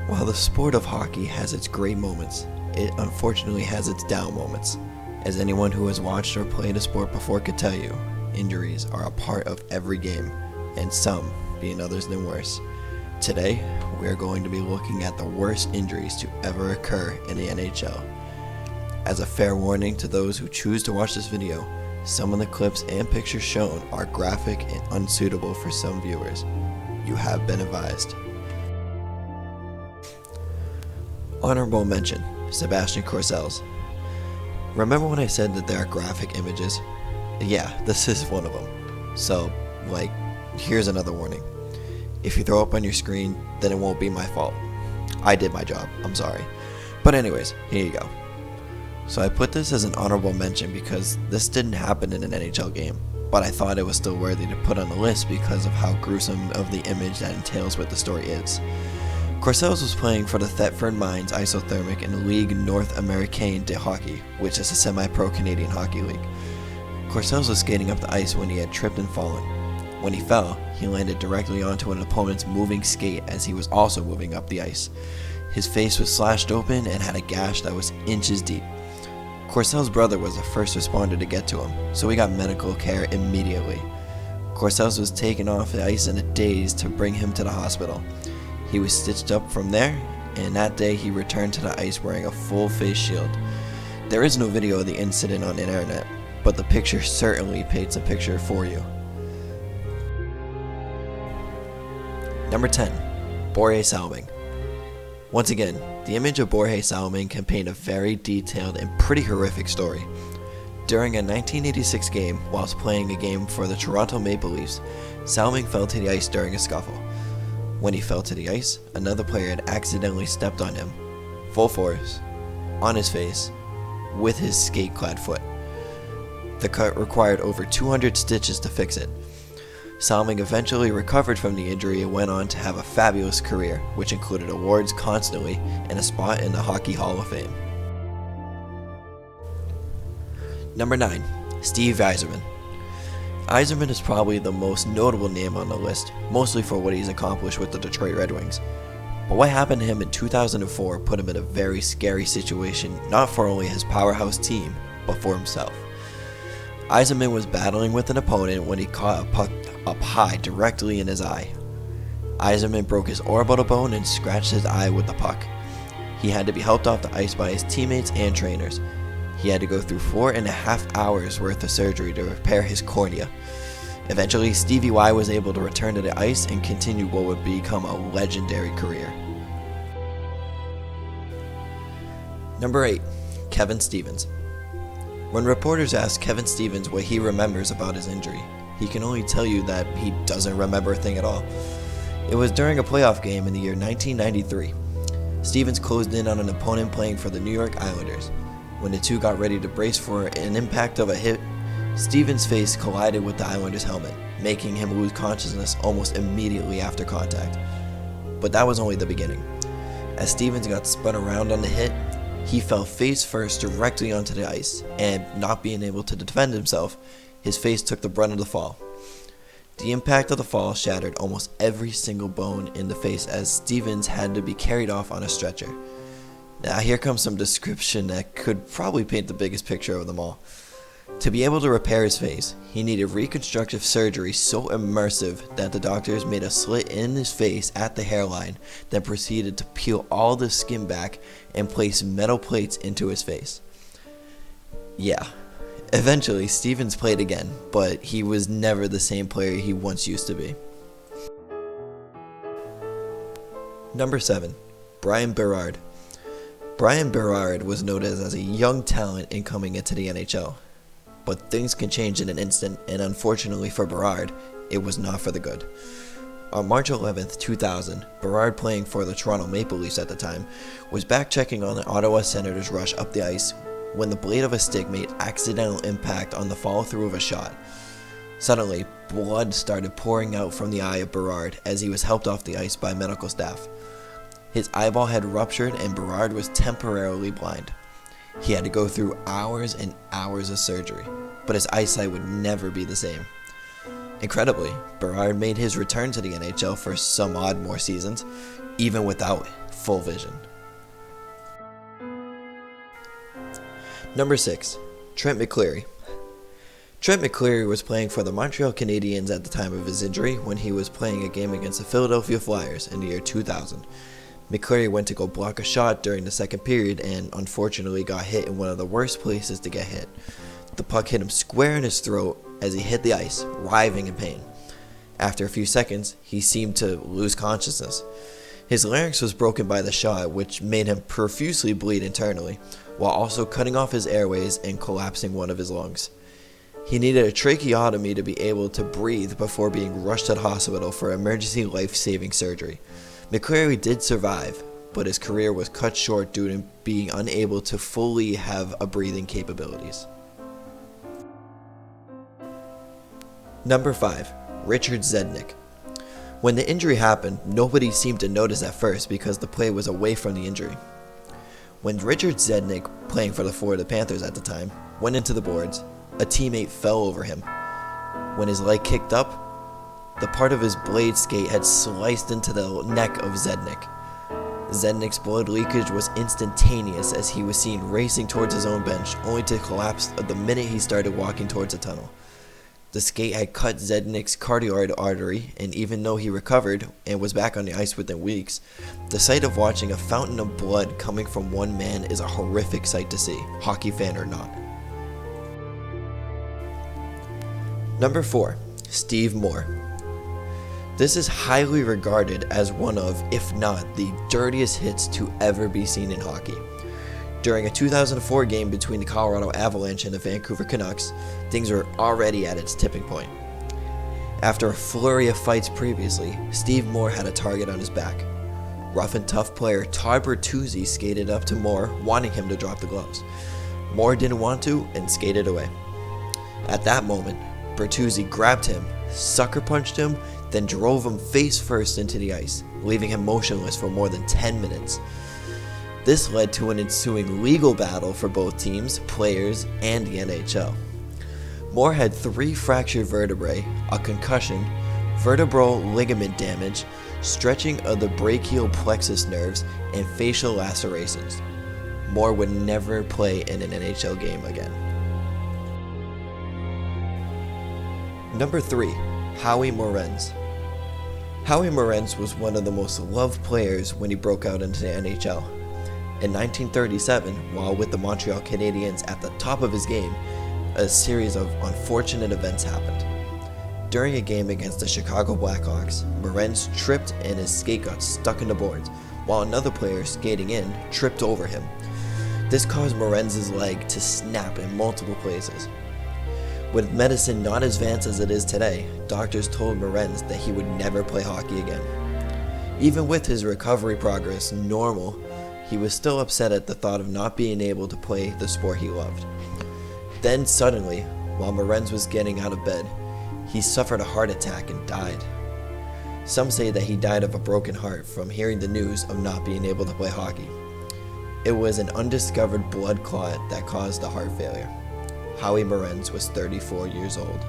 While the sport of hockey has its great moments, it unfortunately has its down moments. As anyone who has watched or played a sport before could tell you, injuries are a part of every game, and some being others than worse. Today, we are going to be looking at the worst injuries to ever occur in the NHL. As a fair warning to those who choose to watch this video, some of the clips and pictures shown are graphic and unsuitable for some viewers. You have been advised. Honorable mention, Sebastian Courcelles. Remember when I said that there are graphic images? Yeah, this is one of them. So, here's another warning. If you throw up on your screen, then it won't be my fault. I did my job, I'm sorry. But anyways, here you go. So I put this as an honorable mention because this didn't happen in an NHL game, but I thought it was still worthy to put on the list because of how gruesome of the image that entails what the story is. Courcelles was playing for the Thetford Mines Isothermic in the Ligue North Americaine de Hockey, which is a semi-pro Canadian hockey league. Courcelles was skating up the ice when he had tripped and fallen. When he fell, he landed directly onto an opponent's moving skate as he was also moving up the ice. His face was slashed open and had a gash that was inches deep. Courcelles' brother was the first responder to get to him, so he got medical care immediately. Courcelles was taken off the ice in a daze to bring him to the hospital. He was stitched up from there, and that day he returned to the ice wearing a full face shield. There is no video of the incident on the internet, but the picture certainly paints a picture for you. Number 10. Boris Almiev. Once again, the image of Boris Almiev can paint a very detailed and pretty horrific story. During a 1986 game, whilst playing a game for the Toronto Maple Leafs, Almiev fell to the ice during a scuffle. When he fell to the ice, another player had accidentally stepped on him, full force, on his face, with his skate-clad foot. The cut required over 200 stitches to fix it. Almiev eventually recovered from the injury and went on to have a fabulous career, which included awards constantly and a spot in the Hockey Hall of Fame. Number 9. Steve Yzerman. Yzerman is probably the most notable name on the list, mostly for what he's accomplished with the Detroit Red Wings. But what happened to him in 2004 put him in a very scary situation, not for only his powerhouse team, but for himself. Yzerman was battling with an opponent when he caught a puck up high directly in his eye. Yzerman broke his orbital bone and scratched his eye with the puck. He had to be helped off the ice by his teammates and trainers. He had to go through 4.5 hours worth of surgery to repair his cornea. Eventually, Stevie Y was able to return to the ice and continue what would become a legendary career. Number 8. Kevin Stevens. When reporters ask Kevin Stevens what he remembers about his injury, he can only tell you that he doesn't remember a thing at all. It was during a playoff game in the year 1993. Stevens closed in on an opponent playing for the New York Islanders. When the two got ready to brace for an impact of a hit, Stevens' face collided with the Islanders' helmet, making him lose consciousness almost immediately after contact. But that was only the beginning. As Stevens got spun around on the hit, he fell face first directly onto the ice, and not being able to defend himself, his face took the brunt of the fall. The impact of the fall shattered almost every single bone in the face as Stevens had to be carried off on a stretcher. Now here comes some description that could probably paint the biggest picture of them all. To be able to repair his face, he needed reconstructive surgery so immersive that the doctors made a slit in his face at the hairline, then proceeded to peel all the skin back and place metal plates into his face. Yeah, eventually Stevens played again, but he was never the same player he once used to be. Number 7. Brian Baird. Brian Baird was noted as a young talent in coming into the NHL. But things can change in an instant, and unfortunately for Baird, it was not for the good. On March 11th, 2000, Baird, playing for the Toronto Maple Leafs at the time, was back checking on the Ottawa Senators' rush up the ice when the blade of a stick made accidental impact on the follow-through of a shot. Suddenly, blood started pouring out from the eye of Baird as he was helped off the ice by medical staff. His eyeball had ruptured and Baird was temporarily blind. He had to go through hours and hours of surgery, but his eyesight would never be the same. Incredibly, Baird made his return to the NHL for some odd more seasons, even without full vision. Number 6. Trent McCleary. Trent McCleary was playing for the Montreal Canadiens at the time of his injury when he was playing a game against the Philadelphia Flyers in the year 2000. McCleary went to go block a shot during the second period and unfortunately got hit in one of the worst places to get hit. The puck hit him square in his throat as he hit the ice, writhing in pain. After a few seconds, he seemed to lose consciousness. His larynx was broken by the shot, which made him profusely bleed internally, while also cutting off his airways and collapsing one of his lungs. He needed a tracheotomy to be able to breathe before being rushed to the hospital for emergency life-saving surgery. McCleary did survive, but his career was cut short due to being unable to fully have a breathing capabilities. Number 5. Richard Zednik. When the injury happened, nobody seemed to notice at first because the play was away from the injury. When Richard Zednik, playing for the Florida Panthers at the time, went into the boards, a teammate fell over him. When his leg kicked up, the part of his blade skate had sliced into the neck of Zednik. Zednik's blood leakage was instantaneous as he was seen racing towards his own bench, only to collapse the minute he started walking towards a tunnel. The skate had cut Zednik's carotid artery, and even though he recovered and was back on the ice within weeks, the sight of watching a fountain of blood coming from one man is a horrific sight to see, hockey fan or not. Number 4. Steve Moore. This is highly regarded as one of, if not the dirtiest hits to ever be seen in hockey. During a 2004 game between the Colorado Avalanche and the Vancouver Canucks, things were already at its tipping point. After a flurry of fights previously, Steve Moore had a target on his back. Rough and tough player Todd Bertuzzi skated up to Moore, wanting him to drop the gloves. Moore didn't want to and skated away. At that moment, Bertuzzi grabbed him, sucker punched him, then drove him face first into the ice, leaving him motionless for more than 10 minutes. This led to an ensuing legal battle for both teams, players, and the NHL. Moore had 3 fractured vertebrae, a concussion, vertebral ligament damage, stretching of the brachial plexus nerves, and facial lacerations. Moore would never play in an NHL game again. Number 3. Howie Morenz. Howie Morenz was one of the most loved players when he broke out into the NHL. In 1937, while with the Montreal Canadiens at the top of his game, a series of unfortunate events happened. During a game against the Chicago Blackhawks, Morenz tripped and his skate got stuck in the boards, while another player skating in tripped over him. This caused Morenz's leg to snap in multiple places. With medicine not as advanced as it is today, doctors told Morenz that he would never play hockey again. Even with his recovery progress normal, he was still upset at the thought of not being able to play the sport he loved. Then suddenly, while Morenz was getting out of bed, he suffered a heart attack and died. Some say that he died of a broken heart from hearing the news of not being able to play hockey. It was an undiscovered blood clot that caused the heart failure. Howie Morenz was 34 years old.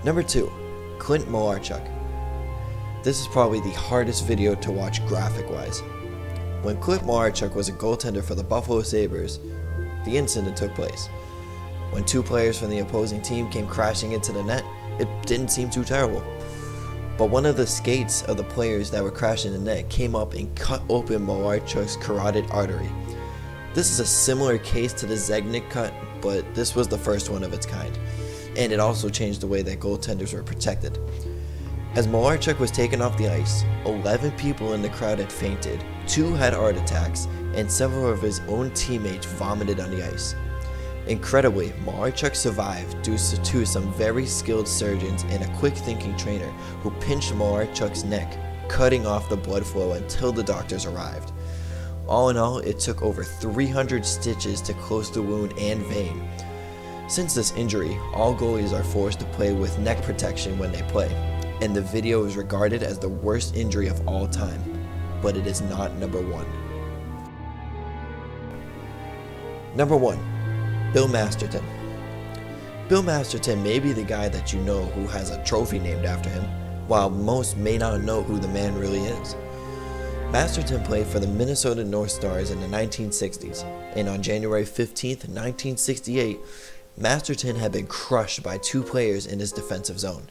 Number 2. Clint Malarchuk. This is probably the hardest video to watch graphic-wise. When Clint Malarchuk was a goaltender for the Buffalo Sabres, the incident took place. When 2 players from the opposing team came crashing into the net, it didn't seem too terrible. But one of the skates of the players that were crashing in the net came up and cut open Malarchuk's carotid artery. This is a similar case to the Zednik cut, but this was the first one of its kind, and it also changed the way that goaltenders were protected. As Malarchuk was taken off the ice, 11 people in the crowd had fainted, 2 had heart attacks, and several of his own teammates vomited on the ice. Incredibly, Malarchuk survived due to some very skilled surgeons and a quick-thinking trainer who pinched Malarchuk's neck, cutting off the blood flow until the doctors arrived. All in all, it took over 300 stitches to close the wound and vein. Since this injury, all goalies are forced to play with neck protection when they play, and the video is regarded as the worst injury of all time, but it is not number 1. Number 1. Bill Masterton. Bill Masterton may be the guy that you know who has a trophy named after him, while most may not know who the man really is. Masterton played for the Minnesota North Stars in the 1960s, and on January 15, 1968, Masterton had been crushed by two players in his defensive zone.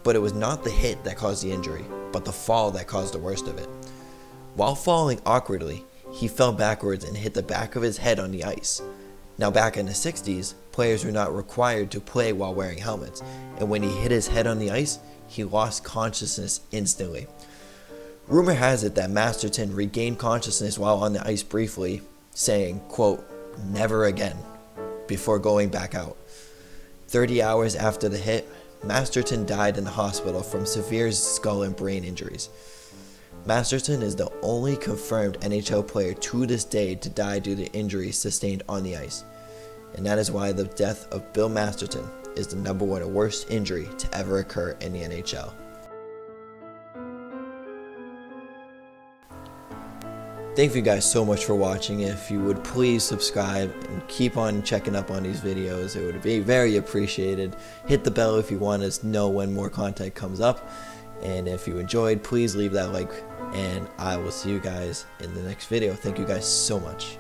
But it was not the hit that caused the injury, but the fall that caused the worst of it. While falling awkwardly, he fell backwards and hit the back of his head on the ice. Now back in the 60s, players were not required to play while wearing helmets, and when he hit his head on the ice, he lost consciousness instantly. Rumor has it that Masterton regained consciousness while on the ice briefly, saying, quote, "never again," before going back out. 30 hours after the hit, Masterton died in the hospital from severe skull and brain injuries. Masterton is the only confirmed NHL player to this day to die due to injuries sustained on the ice. And that is why the death of Bill Masterton is the #1 worst injury to ever occur in the NHL. Thank you guys so much for watching. If you would please subscribe and keep on checking up on these videos, it would be very appreciated. Hit the bell if you want to know when more content comes up. And if you enjoyed, please leave that like, and I will see you guys in the next video. Thank you guys so much.